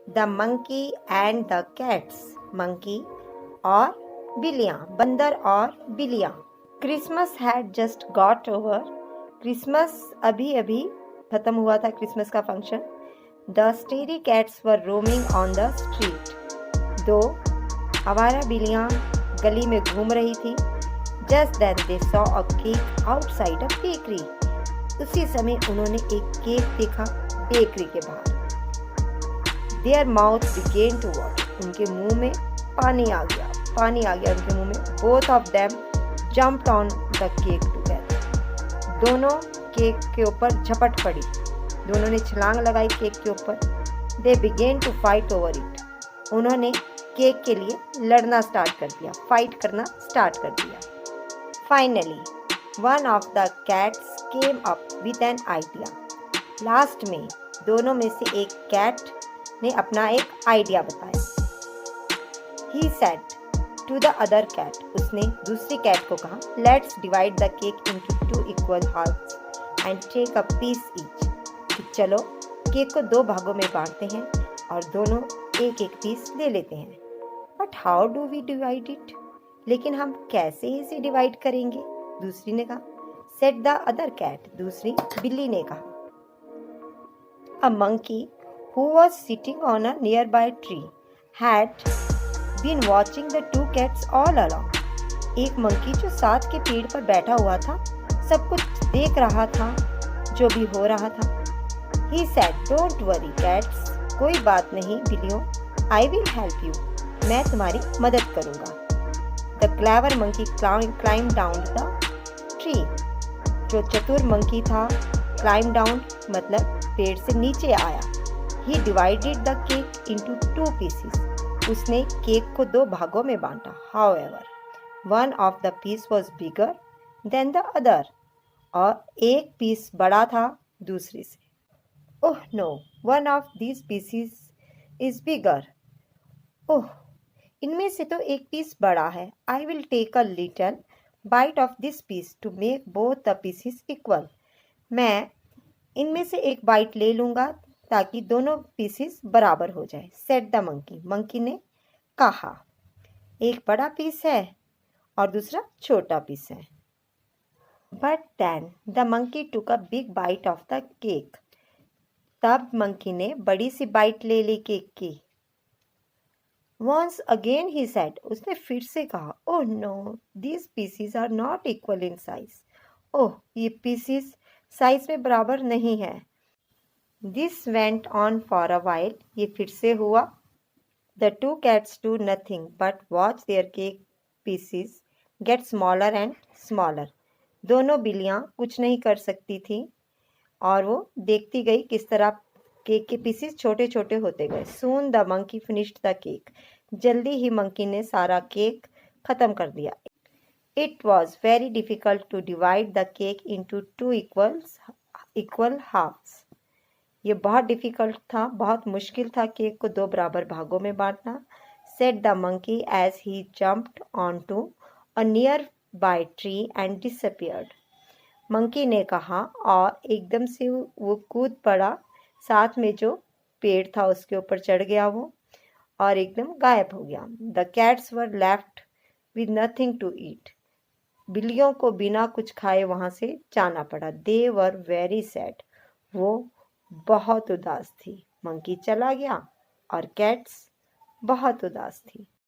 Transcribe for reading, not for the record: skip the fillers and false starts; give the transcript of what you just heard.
The monkey and the cats, monkey और बिल्लियाँ, बंदर और बिल्लियाँ। Christmas had just got over, Christmas अभी अभी खत्म हुआ था, क्रिसमस का function. The stray cats were roaming on the street, दो आवारा बिल्लियाँ गली में घूम रही थी। Just then they saw a cake outside a bakery, उसी समय उन्होंने एक केक देखा बेकरी के बाहर। Their mouth began to water, उनके मुंह में पानी आ गया उनके मुंह में। Both of them jumped on the cake together, दोनों केक के ऊपर झपट पड़ी, दोनों ने छलांग लगाई केक के ऊपर। They began to fight over it, उन्होंने केक के लिए लड़ना स्टार्ट कर दिया, फाइट करना स्टार्ट कर दिया। Finally one of the cats came up with an idea, last में दोनों में से एक कैट ने अपना एक आइडिया बताया। He said to the other cat, उसने दूसरी कैट को कहा, let's divide the cake into 2 equal halves and take a piece each, कि चलो केक को 2 भागों में बांटते हैं और दोनों एक एक पीस ले लेते हैं। But how do we divide it, लेकिन हम कैसे इसे डिवाइड करेंगे, दूसरी ने कहा। सेड द अदर कैट, दूसरी बिल्ली ने कहा। A monkey who was sitting on a nearby tree had been watching the 2 cats all along, एक मंकी जो साथ के पेड़ पर बैठा हुआ था सब कुछ देख रहा था जो भी हो रहा था। He said, don't worry cats, कोई बात नहीं बिल्लियों, I will help you, मैं तुम्हारी मदद करूँगा। The clever monkey climbed down the tree, जो चतुर मंकी था climb down मतलब पेड़ से नीचे आया। He divided the cake into 2 pieces, उसने केक को 2 भागों में बांटा। However, one of the piece was bigger than the other, और एक पीस बड़ा था दूसरे से। Oh no, one of these pieces is bigger. ओह, इनमें से तो एक पीस बड़ा है। I will take a little bite of this piece to make both the pieces equal. मैं इनमें से एक बाइट ले लूँगा ताकि दोनों पीसेस बराबर हो जाए। सेड द मंकी, मंकी ने कहा। एक बड़ा पीस है और दूसरा छोटा पीस है। But then the monkey took a big bite of the cake, तब मंकी ने बड़ी सी बाइट ले ली केक की। वंस अगेन ही सेड, उसने फिर से कहा, oh no, these pieces are not equal in size, ओह ये पीसेस साइज में बराबर नहीं है। This went on for a while, ये फिर से हुआ। The 2 cats do nothing but watch their cake pieces get smaller and smaller, दोनों बिल्लियाँ कुछ नहीं कर सकती थी और वो देखती गई किस तरह केक के पीसेस छोटे छोटे होते गए। Soon the monkey finished the cake, जल्दी ही मंकी ने सारा केक खत्म कर दिया। It was very difficult to divide the cake into 2 equal halves, ये बहुत डिफिकल्ट था, बहुत मुश्किल था केक को 2 बराबर भागों में बांटना। Said the monkey as he jumped on to a nearby tree and disappeared, monkey ने कहा और एकदम से वो कूद पड़ा, साथ में जो पेड़ था उसके ऊपर चढ़ गया वो और एकदम गायब हो गया। The cats were left with nothing to eat, बिल्लियों को बिना कुछ खाए वहां से जाना पड़ा। दे वर वेरी सैड, वो बहुत उदास थी। मंकी चला गया और कैट्स बहुत उदास थी।